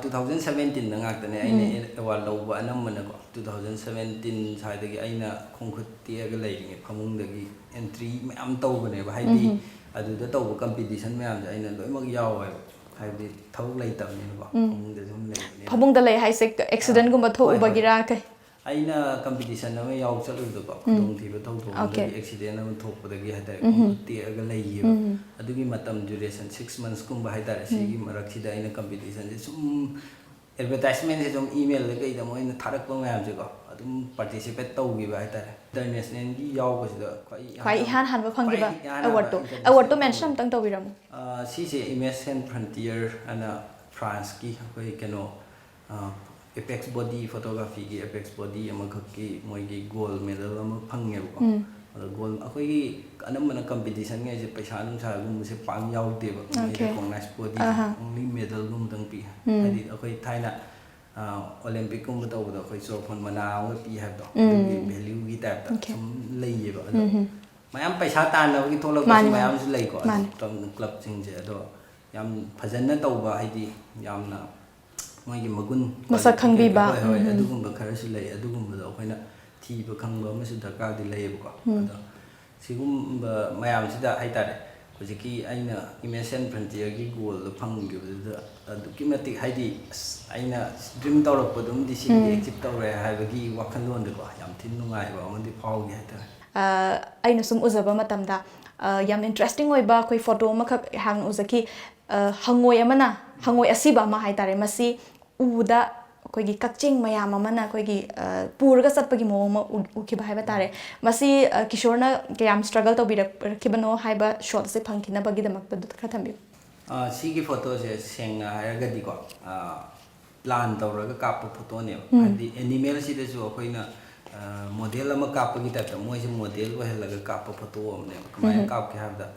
Speaker 2: 2017ꯗ ꯉꯥꯛꯇꯅꯦ ꯑꯩꯅ ꯑꯦꯋꯥꯔꯗ ꯂꯧꯕ ꯑꯅꯝꯕꯅꯀꯣ 2017 ꯁ꯭ꯋꯥꯏꯗꯒꯤ ꯑꯩꯅ ꯈꯣꯡꯈꯨꯠ ꯇꯦꯛꯑꯒ ꯂꯩꯔꯤꯉꯩ ꯐꯃꯨꯡꯗꯒꯤ ꯑꯦꯟꯇ꯭ꯔꯤ ꯃꯌꯥꯝ ꯇꯧꯕꯅꯦꯕ ꯍꯥꯏꯗꯤ ꯑꯗꯨꯗ ꯇꯧꯕ ꯀꯝꯄꯤꯇꯤꯁꯟ ꯃꯌꯥꯝꯁꯦ ꯑꯩꯅ ꯂꯣꯏꯅꯃꯛ ꯌꯥꯎꯋꯦꯕ ꯍꯥꯏꯕꯗꯤ ꯊꯕꯛ ꯂꯩꯇꯕꯅꯤꯅꯀꯣ ꯐꯃꯨꯡꯗ ꯁꯨꯝ ꯂꯩꯕꯅꯤꯅ
Speaker 1: ꯐꯃꯨꯡꯗ ꯂꯩ ꯍꯥꯏꯁꯦ ꯑꯦꯛꯁꯤꯗꯦꯟꯠꯒꯨꯝꯕ ꯊꯣꯛꯎꯕꯒꯤꯔꯥ ꯀꯩ
Speaker 2: ꯑꯩꯅ ꯀꯝꯄꯤꯇꯤꯁꯟ ꯑꯃ ꯌꯥꯎ ꯆꯠꯂꯨꯕꯗꯀꯣ ꯈꯨꯗꯣꯡꯊꯤꯕ ꯊꯧꯗꯣꯛ ꯑꯃꯗꯒꯤ ꯑꯦꯛꯁꯤꯗꯦꯟ ꯑꯃ ꯊꯣꯛꯄꯗꯒꯤ ꯍꯥꯏꯇꯥꯔꯦ ꯈꯣꯡꯈꯨꯠ ꯇꯦꯛꯑꯒ ꯂꯩꯌꯦꯕ ꯑꯗꯨꯒꯤ ꯃꯇꯝ ꯗ꯭ꯌꯨꯔꯦꯁꯟ 6 monthsꯀꯨꯝꯕ ꯍꯥꯏꯇꯥꯔꯦ ꯁꯤꯒꯤ ꯃꯔꯛꯁꯤꯗ ꯑꯩꯅ ꯀꯝꯄꯤꯇꯤꯁꯟꯁꯦ ꯁꯨꯝ ꯑꯦꯗꯚꯔꯇꯥꯏꯁꯃꯦꯟꯁꯦ ꯁꯨꯝ ꯏꯃꯦꯜꯗ ꯀꯩꯗ ꯃꯣꯏꯅ ꯊꯥꯔꯛꯄ ꯃꯌꯥꯝꯁꯦꯀꯣ ꯑꯗꯨꯝ ꯄꯥꯔꯇꯤꯁꯤꯄꯦꯠ ꯇꯧꯈꯤꯕ ꯍꯥꯏꯇꯥꯔꯦ ꯏꯟꯇꯔꯅꯦꯁꯅꯦꯜꯒꯤ ꯌꯥꯎꯕꯁꯤꯗ
Speaker 1: ꯈ꯭ꯋꯥꯏ ꯏꯍꯥꯟ ꯍꯥꯟꯕ ꯐꯪꯈꯤꯕ ꯑꯦꯋꯥꯔꯗꯇꯣ ꯃꯦꯟꯁꯟ ꯑꯝꯇꯪ ꯇꯧꯕꯤꯔꯝꯃꯨ
Speaker 2: ꯁꯤꯁꯦ ꯏꯃꯦꯖ ꯁꯦꯟ ꯐ꯭ꯔꯟꯇꯤꯌꯔ ꯑꯅ ꯐ꯭ꯔꯥꯟꯁꯀꯤ ꯑꯩꯈꯣꯏ ꯀꯩꯅꯣ ꯑꯦꯄꯦꯛꯁ ꯕꯣꯗꯤ ꯐꯣꯇꯣꯒ꯭ꯔꯥꯐꯤꯒꯤ ꯑꯦꯄꯦꯛꯁ ꯕꯣꯗꯤ ꯑꯃꯈꯛꯀꯤ ꯃꯣꯏꯒꯤ ꯒꯣꯜ ꯃꯦꯗꯜ ꯑꯃ ꯐꯪꯉꯦꯕꯀꯣ ꯑꯗꯣ ꯒꯣꯜ ꯑꯩꯈꯣꯏꯒꯤ ꯑꯅꯝꯕꯅ ꯀꯝꯄꯤꯇꯤꯁꯟꯉꯩꯁꯦ ꯄꯩꯁꯥ ꯅꯨꯡꯁꯥꯒꯨꯝꯕꯁꯦ ꯄꯥꯛ ꯌꯥꯎꯗꯦꯕ ꯃꯣꯏ ꯔꯦꯀꯣꯛꯅꯥꯏꯁ ꯕꯣꯗꯤꯁꯦ ꯑꯣꯡꯂꯤ ꯃꯦꯗꯜꯒꯨꯝꯕꯗꯪ ꯄꯤ ꯍꯥꯏꯗꯤ ꯑꯩꯈꯣꯏ ꯊꯥꯏꯅ ꯑꯣꯂꯦꯝꯄꯤꯛꯀꯨꯝꯕ ꯇꯧꯕꯗ ꯑꯩꯈꯣꯏ ꯆꯣꯔꯐꯣꯟ ꯃꯅꯥ ꯑꯃ ꯄꯤ ꯍꯥꯏꯕꯗꯣ ꯑꯗꯨꯒꯤ ꯚꯦꯂ꯭ꯌꯨꯒꯤ ꯇꯥꯏꯞꯇ ꯁꯨꯝ ꯂꯩꯌꯦꯕ ꯑꯗꯣ ꯃꯌꯥꯝ ꯄꯩꯁꯥ ꯇꯥꯟꯅꯕꯒꯤ ꯊꯣꯛꯂꯛꯄꯁꯨ ꯃꯌꯥꯝꯁꯨ ꯂꯩꯀꯣ ꯀ꯭ꯂꯕꯁꯤꯡꯁꯦ ꯑꯗꯣ ꯌꯥꯝ ꯐꯖꯅ ꯇꯧꯕ ꯍꯥꯏꯗꯤ ꯌꯥꯝꯅ ꯃꯣꯏꯒꯤ ꯃꯒꯨꯟ
Speaker 1: ꯃꯁꯛ ꯈꯪꯕꯤꯕ
Speaker 2: ꯍꯣꯏ ꯍꯣꯏ ꯑꯗꯨꯒꯨꯝꯕ ꯈꯔꯁꯨ ꯂꯩ ꯑꯗꯨꯒꯨꯝꯕꯗꯣ ꯑꯩꯈꯣꯏꯅ ꯊꯤꯕ ꯈꯪꯕ ꯑꯃꯁꯨ ꯗꯔꯀꯥꯔꯗꯤ ꯂꯩꯌꯦꯕꯀꯣ ꯑꯗꯣ ꯁꯤꯒꯨꯝꯕ ꯃꯌꯥꯝꯁꯤꯗ ꯍꯥꯏꯇꯥꯔꯦ ꯍꯧꯖꯤꯛꯀꯤ ꯑꯩꯅ ꯏꯃꯦꯖ ꯁꯦꯟ ꯐ꯭ꯔꯟꯇꯤꯌꯔꯒꯤ ꯒꯣꯜꯗꯣ ꯐꯪꯈꯤꯕꯗꯨꯗ ꯑꯗꯨꯛꯀꯤ ꯃꯇꯤꯛ ꯍꯥꯏꯗꯤ ꯑꯩꯅ ꯗ꯭ꯔꯤꯝ ꯇꯧꯔꯛꯄꯗꯨꯃꯗꯤ ꯁꯤꯒꯤ ꯑꯦꯆꯤꯞ ꯇꯧꯔꯦ ꯍꯥꯏꯕꯒꯤ ꯋꯥꯈꯜꯂꯣꯟꯗꯀꯣ ꯌꯥꯝ ꯊꯤꯅ ꯅꯨꯡꯉꯥꯏꯕ ꯑꯃꯗꯤ ꯐꯥꯎꯈꯤ ꯍꯥꯏꯇꯥꯔꯦ
Speaker 1: ꯑꯩꯅ ꯁꯨꯝ ꯎꯖꯕ ꯃꯇꯝꯗ ꯌꯥꯝ ꯏꯟꯇꯔꯦꯁꯇꯤꯡ ꯑꯣꯏꯕ ꯑꯩꯈꯣꯏ ꯐꯣꯇꯣ ꯑꯃꯈꯛ ꯍꯥꯟꯅ ꯎꯖꯈꯤ ꯍꯪꯉꯣꯏ ꯑꯃꯅ ꯍꯪꯉꯣꯏ ꯑꯁꯤꯕ ꯑꯃ ꯍꯥꯏꯇꯥꯔꯦ ꯃꯁꯤ ꯎꯗ ꯑꯩꯈꯣꯏꯒꯤ ꯀꯛꯆꯤꯡ ꯃꯌꯥꯝ ꯑꯃꯅ ꯑꯩꯈꯣꯏꯒꯤ ꯄꯨꯔꯒ ꯆꯠꯄꯒꯤ ꯃꯑꯣꯡ ꯑꯃ ꯎꯈꯤꯕ ꯍꯥꯏꯕ ꯇꯥꯔꯦ ꯃꯁꯤ ꯀꯤꯁꯣꯔꯅ ꯀꯌꯥꯝ ꯁ꯭ꯇ꯭ꯔꯒꯜ ꯇꯧꯕꯤꯔꯛꯈꯤꯕꯅꯣ ꯍꯥꯏꯕ ꯁꯣꯠ ꯑꯁꯤ ꯐꯪꯈꯤꯅꯕꯒꯤꯗꯃꯛꯇ ꯈꯔ ꯊꯝꯕꯤꯌꯨ
Speaker 2: ꯁꯤꯒꯤ ꯐꯣꯇꯣꯁꯦ ꯁꯦꯡꯅ ꯍꯥꯏꯔꯒꯗꯤꯀꯣ ꯄ꯭ꯂꯥꯟ ꯇꯧꯔꯒ ꯀꯥꯞꯄ ꯐꯣꯇꯣꯅꯦꯕ ꯍꯥꯏꯕꯗꯤ ꯑꯦꯅꯤꯃꯦꯜꯁꯤꯗꯁꯨ ꯑꯩꯈꯣꯏꯅ ꯃꯣꯗꯦꯜ ꯑꯃ ꯀꯥꯞꯄꯒꯤ ꯇꯥꯏꯞꯇ ꯃꯣꯏꯁꯦ ꯃꯣꯗꯦꯜ ꯑꯣꯏꯍꯜꯂꯒ ꯀꯥꯞꯄ ꯐꯣꯇꯣ ꯑꯃꯅꯦꯕ ꯀꯃꯥꯏꯅ ꯀꯥꯞꯀꯦ ꯍꯥꯏꯕꯗ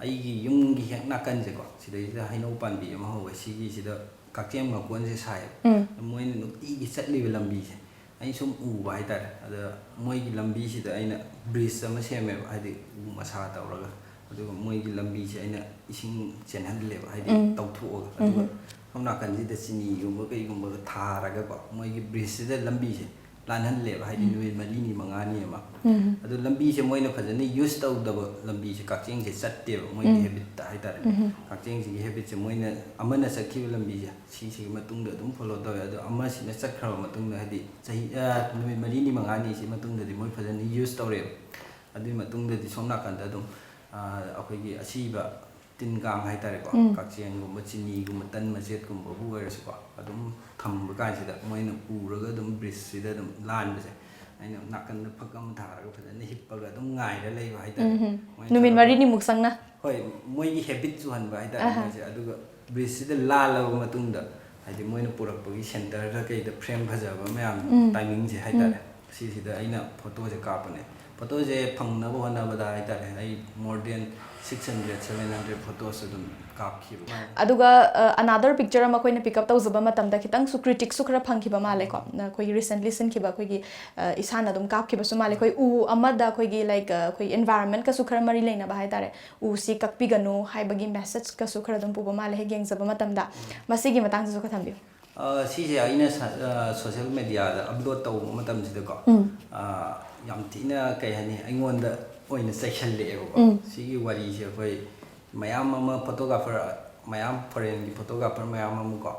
Speaker 2: ꯑꯩꯒꯤ ꯌꯨꯝꯒꯤ ꯍꯦꯛ ꯅꯥꯀꯟꯁꯦꯀꯣ ꯁꯤꯗꯩꯁꯤꯗ ꯍꯩꯅꯧ ꯄꯥꯝꯕꯤ ꯑꯃ ꯍꯧꯋꯦ ꯁꯤꯒꯤꯁꯤda ꯀꯛꯆꯦꯡ ꯃꯀꯣꯟꯁꯦ ꯁꯥꯏꯌꯦꯕ ꯃꯣꯏꯅ ꯅꯨꯡꯇꯤꯒꯤ ꯆꯠꯂꯤꯕ ꯂꯝꯕꯤꯁꯦ ꯑꯩ ꯁꯨꯝ ꯎꯕ ꯍꯥꯏꯇꯥꯔꯦ ꯑꯗ ꯃꯣꯏꯒꯤ ꯂꯝꯕꯤꯁꯤꯗ ꯑꯩꯅ ꯕ꯭ꯔꯤꯖ ꯑꯃ ꯁꯦꯝꯃꯦꯕ ꯍꯥꯏꯗꯤ ꯎ ꯃꯁꯥ ꯇꯧꯔꯒ ꯑꯗꯨꯒ ꯃꯣꯏꯒꯤ ꯂꯝꯕꯤꯁꯦ ꯑꯩꯅ ꯏꯁꯤꯡ ꯆꯦꯟꯍꯜꯂꯦꯕ ꯍꯥꯏꯗꯤ ꯇꯧꯊꯣꯛꯑꯒ ꯑꯗꯨꯒ ꯁꯣꯝ ꯅꯥꯀꯟꯁꯤꯗ ꯆꯤꯅꯤꯒꯨꯝꯕ ꯀꯩꯒꯨꯝꯕꯒ ꯊꯥꯔꯒꯀꯣ ꯃꯣꯏꯒꯤ ꯕ꯭ꯔꯤꯖꯁꯤꯗ ꯂꯝꯕꯤꯁꯦ ꯂꯥꯟꯍꯜꯂꯦꯕ ꯍꯥꯏꯗꯤ ꯅꯨꯃꯤꯠ 4ꯅꯤ 5ꯅꯤ ꯑꯃ ꯑꯗꯣ ꯂꯝꯕꯤꯁꯦ ꯃꯣꯏꯅ ꯐꯖꯅ ꯌꯨꯁ ꯇꯧꯗꯕ ꯂꯝꯕꯤꯁꯦ ꯀꯛꯆꯦꯡꯁꯦ ꯆꯠꯇꯦꯕ ꯃꯣꯏꯒꯤ ꯍꯦꯕꯤꯠꯇ ꯍꯥꯏꯇꯥꯔꯦ ꯀꯛꯆꯦꯡꯁꯤꯒꯤ ꯍꯦꯕꯤꯠꯁꯦ ꯃꯣꯏꯅ ꯑꯃꯅ ꯆꯠꯈꯤꯕ ꯂꯝꯕꯤꯁꯦ ꯁꯤꯒꯤ ꯃꯇꯨꯡꯗ ꯑꯗꯨꯝ ꯐꯣꯂꯣ ꯇꯧꯋꯦ ꯑꯗꯣ ꯑꯃꯁꯤꯅ ꯆꯠꯈ꯭ꯔꯕ ꯃꯇꯨꯡꯗ ꯍꯥꯏꯗꯤ ꯅꯨꯃꯤꯠ 4ꯅꯤ 5ꯅꯤꯁꯤ ꯃꯇꯨꯡꯗꯗꯤ ꯃꯣꯏ ꯐꯖꯅ ꯌꯨꯁ ꯇꯧꯔꯦꯕ ꯑꯗꯨꯒꯤ ꯃꯇꯨꯡꯗꯗꯤ ꯁꯣꯝ ꯅꯥꯀꯟꯗ ꯑꯗꯨꯝ ꯑꯩꯈꯣꯏꯒꯤ ꯑꯁꯤꯕ ꯇꯤꯟ ꯀꯥꯡ ꯍꯥꯏꯇꯥꯔꯦꯀꯣ ꯀꯛꯆꯦꯡꯒꯨꯝꯕ ꯆꯤꯅꯤꯒꯨꯝꯕ ꯇꯟ ꯃꯆꯦꯠꯀꯨꯝꯕꯕꯨ ꯑꯣꯏꯔꯁꯨꯀꯣ ꯑꯗꯨꯝ ꯊꯝꯕ ꯀꯥꯟꯁꯤꯗ ꯃꯣꯏꯅ ꯄꯨꯔꯒ ꯑꯗꯨꯝ ꯕ꯭ꯔꯤꯖꯁꯤꯗ ꯑꯗꯨꯝ ꯂꯥꯟꯕꯁꯦ ꯑꯩꯅ ꯅꯥꯀꯟꯗ ꯐꯛ ꯑꯃ ꯊꯥꯔꯒ ꯐꯖꯅ ꯍꯤꯞꯄꯒ ꯑꯗꯨꯝ ꯉꯥꯏꯔ ꯂꯩꯕ ꯍꯥꯏꯇꯥꯔꯦ
Speaker 1: ꯅꯨꯃꯤꯠ 4ꯅꯤꯃꯨꯛ ꯆꯪꯅ
Speaker 2: ꯍꯣꯏ ꯃꯣꯏꯒꯤ ꯍꯦꯕꯤꯠ ꯆꯨꯍꯟꯕ ꯍꯥꯏꯇꯥꯔꯦ ꯃꯣꯏꯁꯦ ꯑꯗꯨꯒ ꯕ꯭ꯔꯤꯖꯁꯤꯗ ꯂꯥꯜꯂꯕ ꯃꯇꯨꯡꯗ ꯍꯥꯏꯗꯤ ꯃꯣꯏꯅ ꯄꯨꯔꯛꯄꯒꯤ ꯁꯦꯟꯇꯔꯗ ꯀꯩꯗ ꯐ꯭ꯔꯦꯝ ꯐꯖꯕ ꯃꯌꯥꯝ ꯇꯥꯏꯃꯤꯡꯁꯦ ꯍꯥꯏꯇꯥꯔꯦ ꯁꯤꯁꯤꯗ ꯑꯩꯅ ꯐꯣꯇꯣꯁꯦ ꯀꯥꯞꯄꯅꯦ ꯐꯣꯇꯣꯁꯦ ꯐꯪꯅꯕ ꯍꯣꯠꯅꯕꯗ ꯍꯥꯏꯇꯥꯔꯦ ꯑꯩ ꯃꯣꯔ ꯗꯦꯟ 600-700 ꯐꯣꯇꯣꯁ ꯑꯗꯨꯝ ꯀꯥꯞꯈꯤꯕ
Speaker 1: ꯑꯗꯨꯒ ꯑꯅꯥꯗꯔ ꯄꯤꯛꯆꯔ ꯑꯃ ꯑꯩꯈꯣꯏꯅ ꯄꯤꯛ ꯑꯞ ꯇꯧꯖꯕ ꯃꯇꯝꯗ ꯈꯤꯇꯪꯁꯨ ꯀ꯭ꯔꯤꯇꯤꯛꯁꯨ ꯈꯔ ꯐꯪꯈꯤꯕ ꯃꯥꯜꯂꯦꯀꯣ ꯑꯩꯈꯣꯏꯒꯤ ꯔꯤꯁꯦꯟꯠꯂꯤ ꯁꯤꯟꯈꯤꯕ ꯑꯩꯈꯣꯏꯒꯤ ꯏꯁꯥꯅ ꯑꯗꯨꯝ ꯀꯥꯞꯈꯤꯕꯁꯨ ꯃꯥꯜꯂꯦ ꯑꯩꯈꯣꯏ ꯎ ꯑꯃꯗ ꯑꯩꯈꯣꯏꯒꯤ ꯂꯥꯏꯛ ꯑꯩꯈꯣꯏ ꯑꯦꯟꯚꯥꯏꯔꯟꯃꯦꯟꯠꯀꯁꯨ ꯈꯔ ꯃꯔꯤ ꯂꯩꯅꯕ ꯍꯥꯏꯇꯥꯔꯦ ꯎꯁꯤ ꯀꯛꯄꯤꯒꯅꯨ ꯍꯥꯏꯕꯒꯤ ꯃꯦꯁꯦꯖꯀꯁꯨ ꯈꯔ ꯑꯗꯨꯝ ꯄꯨꯕ ꯃꯥꯜꯂꯦ ꯍꯦꯛ ꯌꯦꯡꯖꯕ ꯃꯇꯝꯗ ꯃꯁꯤꯒꯤ ꯃꯇꯥꯡꯗꯁꯨ ꯈꯔ ꯊꯝꯕꯤꯌꯨ
Speaker 2: ꯁꯤꯁꯦ ꯑꯩꯅ ꯁꯣꯁꯤꯌꯦꯜ ꯃꯦꯗꯤꯌꯥꯗ ꯑꯞꯂꯣꯗ ꯇꯧꯕ ꯃꯇꯝꯁꯤꯗꯀꯣ ꯌꯥꯝ ꯊꯤꯅ ꯀꯩ ꯍꯥꯏꯅꯤ ꯑꯩꯉꯣꯟꯗ ꯑꯣꯏꯅ ꯆꯩꯁꯜꯂꯛꯑꯦꯕꯀꯣ ꯁꯤꯒꯤ ꯋꯥꯔꯤꯁꯦ ꯑꯩꯈꯣꯏ ꯃꯌꯥꯝ ꯑꯃ ꯐꯣꯇꯣꯒ꯭ꯔꯥꯐꯔ ꯃꯌꯥꯝ ꯐꯣꯔꯦꯟꯒꯤ ꯐꯣꯇꯣꯒ꯭ꯔꯥꯐꯔ ꯃꯌꯥꯝ ꯑꯃꯀꯣ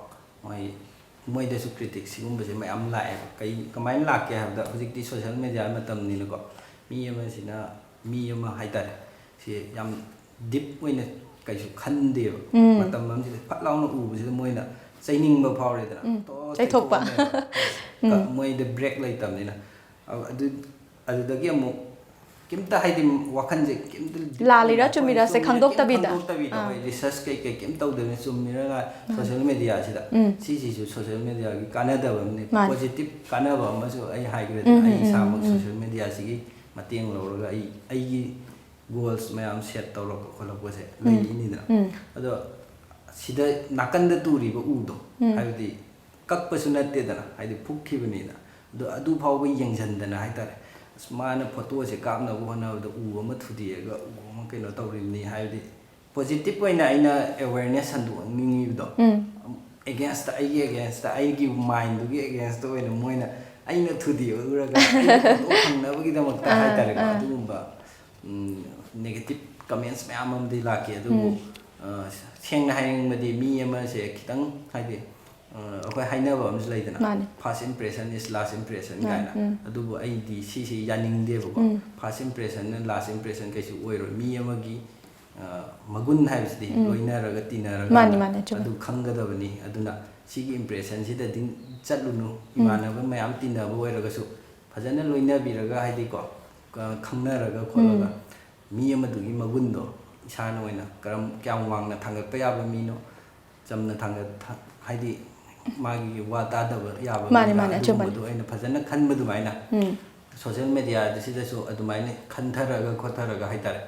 Speaker 2: ꯃꯣꯏꯗꯁꯨ ꯀ꯭ꯔꯤꯇꯤꯛ ꯁꯤꯒꯨꯝꯕꯁꯦ ꯃꯌꯥꯝ ꯂꯥꯛꯑꯦꯕ ꯀꯃꯥꯏꯅ ꯂꯥꯛꯀꯦ ꯍꯥꯏꯕꯗ ꯍꯧꯖꯤꯛꯇꯤ ꯁꯣꯁꯤꯌꯦꯜ ꯃꯦꯗꯤꯌꯥ ꯃꯇꯝꯅꯤꯅꯀꯣ ꯃꯤ ꯑꯃꯁꯤꯅ ꯃꯤ ꯑꯃ ꯍꯥꯏꯇꯥꯔꯦ ꯁꯤ ꯌꯥꯝ ꯗꯤꯞ ꯑꯣꯏꯅ ꯀꯩꯁꯨ ꯈꯟꯗꯦꯕ ꯃꯇꯝ ꯑꯃꯁꯤꯗ ꯐꯠ ꯂꯥꯎꯅ ꯎꯕꯁꯤꯗ ꯃꯣꯏꯅ ꯆꯩꯅꯤꯡꯕ ꯐꯥꯎꯔꯦꯗꯅ
Speaker 1: ꯆꯩꯊꯣꯛꯄ
Speaker 2: ꯃꯣꯏꯗ ꯕ꯭ꯔꯦꯛ ꯂꯩꯇꯕꯅꯤꯅ ꯑꯗꯨꯗꯒꯤ ꯑꯃꯨꯛ kimta haidi wakhanje kimta
Speaker 1: lalira chumira se khangdok tabida
Speaker 2: research kai kimta udene chumira ga social media sida si social media gi kanada bamne positive kanaba amasu ai haigre ai samak social media sigi mateng lawraga ai gi goals mayam set tawrok kholak bose lai ni da ado sida nakanda turi ba udo haidi kakpasu natte dana haidi phukki bani da adu phawba yengjan haitare mana photo se kapna bona da u ama thudi ga u ama kaino tawrini haidi positive oina aina awareness handu ningi do against ai gi mind gi against oina moina aina thudi uraga khangna bagi da makta haitare ga adumba negative comments me amam di laki adu sengna haing madi mi ama se kitang haidi okay hainaba amsu laidana first impression is last impression gaina adubu ai di si yaning debo first impression and last impression kaisu oiro mi amagi magun haibsdi loina raga tina raga adu khangadabani aduna sigi impression sida din chatlunu imanaba mayam tina bo oiraga su fajana loina biraga haidi ko khangna raga kholaga mi amadugi magundo isana oina karam kyam wangna thangakpa yaba mino jamna thangat haidi magi wata da yaba adu aina fajana khanbadu maina social media sida so adu maina khantharaga khotharaga haitare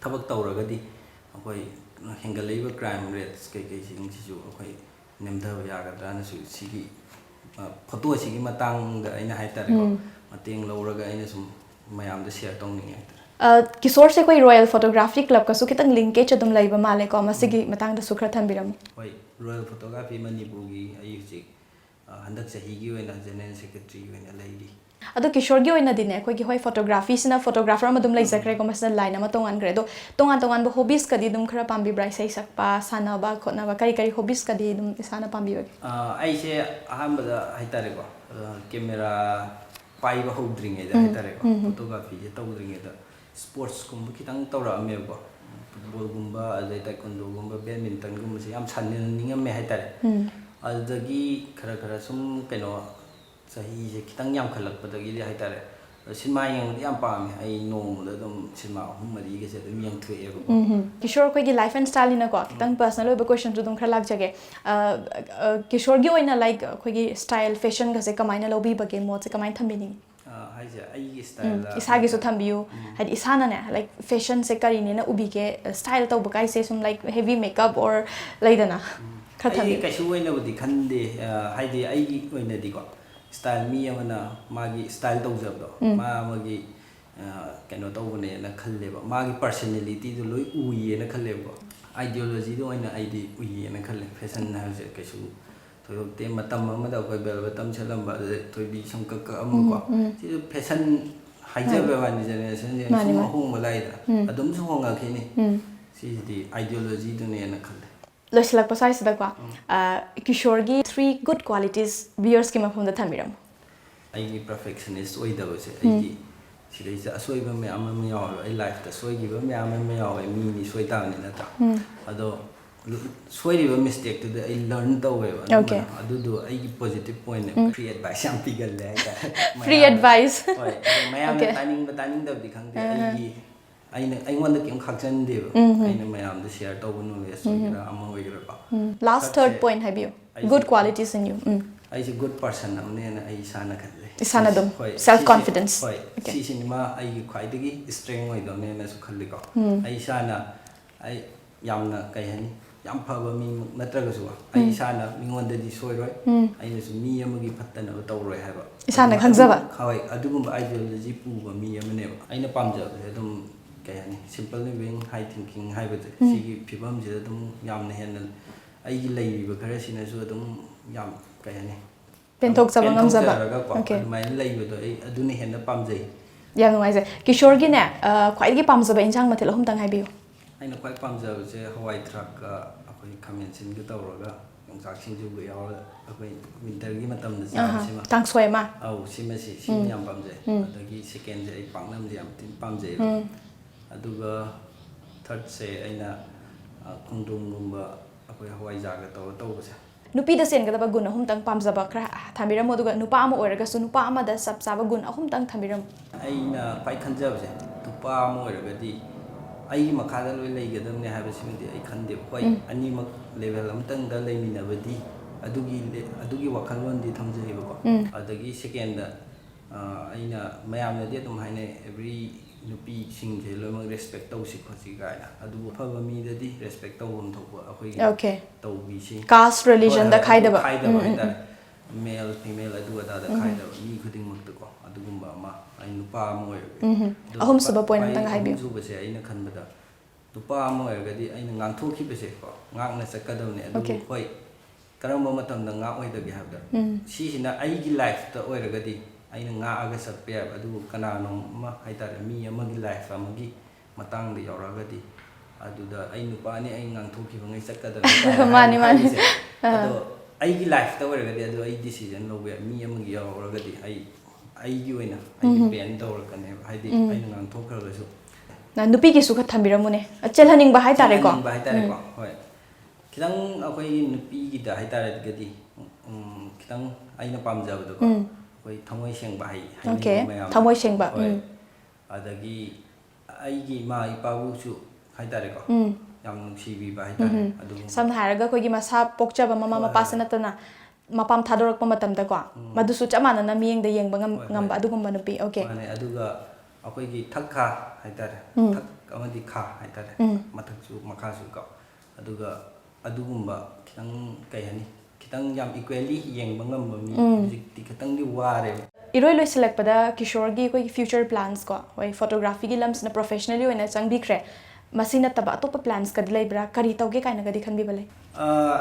Speaker 2: thabak tawragadi akoi hengalaiba crime rates kai sing sisu akoi nemdaba yagadra na su sigi photo sigi matang da aina haitare ko mateng lawraga aina sum mayam da share tongning haitare
Speaker 1: Kishore se koi Royal Photography Club ka su kitang linkage adum laiba male ko masigi matang da sukra thambiram
Speaker 2: hoi Royal Photography Manipuri ai hujik handak sahi gi oina general secretary oina laidi
Speaker 1: ado Kishore gi oina dine koi gi hoi photography sina photographer madum lai zakre ko masna line ama tongan gre do tongan bo hobbies ka di dum khara pambi brai sai sakpa sana ba khotna ba kari hobbies ka di dum sana pambi ba
Speaker 2: ai se ahamba da haitare ko camera pai ba hodringe da haitare ko photography je tawdringe da sports kum kitang tawra me ko football gumba adai taekwondo gumba badminton gumba se yam sanne ningame haitare adagi khara sum keno sahi je kitang yam khalak padagi le haitare cinema yang yam pam ai nom da dum cinema humari ge se dum yang thue ko
Speaker 1: Kishore koi gi life and style ina ko kitang personal ba question to dum khara lag jage Kishore gi oina like koi gi style fashion ga se kamaina lobi ba ge mo se kamain thambini
Speaker 2: haija ai style
Speaker 1: isagi so thambiu hadi isana ne like fashion se kari ne na ubi ke style to ba kai se sum like heavy makeup or laidana
Speaker 2: ai kaisu oina budi khande haidi ai oina di ko style mi amana magi style tawjabdo ma magi keno tawbane na khalle ba magi personality do loi uye na khalle ba ideology do oina id uye na khalle fashion na je kaisu te matam amada koi bel batam chalamba toi bi samkak am ko si fashion haijaba wani generation je sum hong malai da adum su honga khini si di ideology do ne na khalle
Speaker 1: loislak pasai sida kwa Kishore gi 3 good qualities viewers ki mafum da thamiram
Speaker 2: ai perfectionist oidaba se ai gi sidai asoiba me ama me yaw ai life ta soi gi ba me ama me yaw mi ni soi ta ni na ta ado soiriba mistake to I learn the way adu ai gi positive point free advice am pigal le
Speaker 1: free advice
Speaker 2: mayam taning da di khang ai gi I want the king khakchan de aina mayam da share to bunu le so gira ama oigra ba
Speaker 1: last third point have you good qualities in you
Speaker 2: I is a good person amne na ai sana khalle
Speaker 1: isana dum self confidence
Speaker 2: si cinema ai gi khwai digi strength oi do ne na su khalle ko ai sana ai yamna kai hani yam phaba mi natraga su ai sana mingon da di soi roi ai na su mi amagi phattana taw roi haba
Speaker 1: isana khangjaba
Speaker 2: khawai adugum ideology pu ba mi amne aina pamja adum kayani simple living high thinking haibate sigi phibam je adum yamna henna ai gi leiba khara sina su adum yam kayani
Speaker 1: penthok sabang amjaba
Speaker 2: okay mai leiba do ai aduni henna pamjai
Speaker 1: yang ngai je Kishore gi ne khwai gi pamjaba injang mathil hum tang haibiu
Speaker 2: aina khwai pamjaba je hawai truck ka akoi khamen sin gi tawraga yongsak singju ga yaw akoi winter gi matam da sima
Speaker 1: tang soi ma
Speaker 2: au sima si yam pamjai adagi second je ai pangnam je yam tin pamjai aduga third se aina khungdum gumba akoi hawai jaga tawbase
Speaker 1: nupi da sen ga ba gun ahum tang pamjaba khra thamiram moduga nupa ama oiraga su nupa ama da sab saba gun ahum tang thamiram
Speaker 2: aina pai khanjabse nupa ama oiragadi ai makhada loi leigadamne habasimdi ai khande hoi ani mak level amtang da leiminabadi adugi wakhallondi thamjaiba ko adagi second da aina mayamnadi adum haine every nupi singje loimang respect tausi khosi gaina adu phaba mi dadi respect tawum thokwa akoi
Speaker 1: Okay.
Speaker 2: tawbi si
Speaker 1: Caste religion da khaidaba.
Speaker 2: Male female adu ada khaida mi khuding mak ko adugumba ma ai nupa ama oiragadi
Speaker 1: Ahum suba point amtang haibiyo.
Speaker 2: subase aina khanbada nupa ama oiragadi aina ngangthokibase ko ngakna sakadawne adu hoi karamba matamda nga oidagi habda sisina aigi life ta oiragadi aina nga aga sakpe adu kanano ma haitare mi amagi life amagi matang de yoragadi aduda ai nupani ai ngangthokiba ngai sakadawne
Speaker 1: Mani
Speaker 2: ado aigi life ta oiragadi adu ai decision lobe mi amagi yoragadi aigi oina ai pen tawrakane haidi aina ngangthokragasu
Speaker 1: Na nupi ki sukha thambiramune. Chelhaning ba haitare ko.
Speaker 2: Hoi. Kitang akoi nupi gi da haitare gadi kitang aina pamjabdo ko koi thamoi sengba hai
Speaker 1: Okay. Thamoi sengba.
Speaker 2: Adagi aigi ma ipabu su haitare ko yam nungsibi ba haitare adu
Speaker 1: Samna haraga koi gi masa pokchaba mama mapasana tana mapam thadorak pa matamda ko madusu chamana na miyeng da yengba ngamba adugumba nupi. Okay.
Speaker 2: mane aduga akoi gi thakha haitare thak amadi kha haitare mathaksu makhasu ka aduga adugumba kitang kayani kitang yam equally yengba ngamba mi jikti kitang di ware
Speaker 1: Iroi loi select pada Kishore gi koi future plans ko oi photography gi lams na professionally oina changbi khre masina taba atopa plans ka dilai bra kari tauge kaina ga dikhan bi bale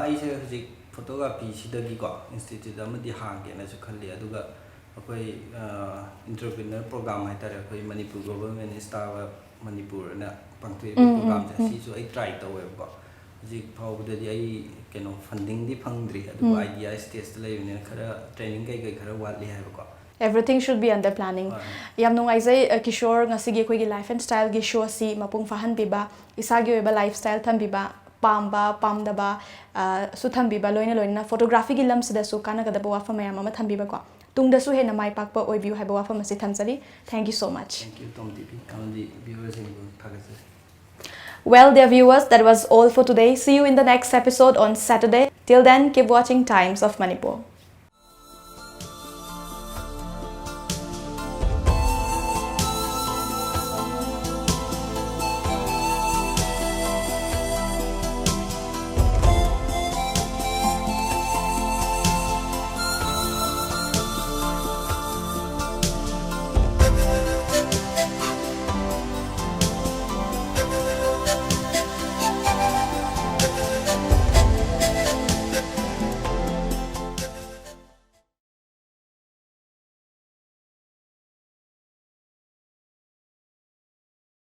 Speaker 2: aise hujik photography sidagi ko institute amadi hange na su khalli aduga akoi entrepreneur program haitare akoi Manipur government star Manipur na pangtui program si su ai try tawe ko hujik phawdadi ai keno funding di phangdri adu idea stage lay ne khara training kai khara watli hai ko
Speaker 1: Everything should be under planning. Yam nungai zai Kishore ngasi gi koi gi life and style gi show si mapung fahan biba isagi oiba lifestyle tham biba pamba pamdaba su tham biba loina loina photography gi lam sida su kana kada bawa fama yama tham biba ko tungda su he na mai pak pa oi view hai bawa fama si tham jari. Thank you so much.
Speaker 2: Thank you TOMTV amadi viewers in thagase
Speaker 1: Well, dear viewers, that was all for today. See you in the next episode on Saturday. Till then, keep watching Times of Manipur.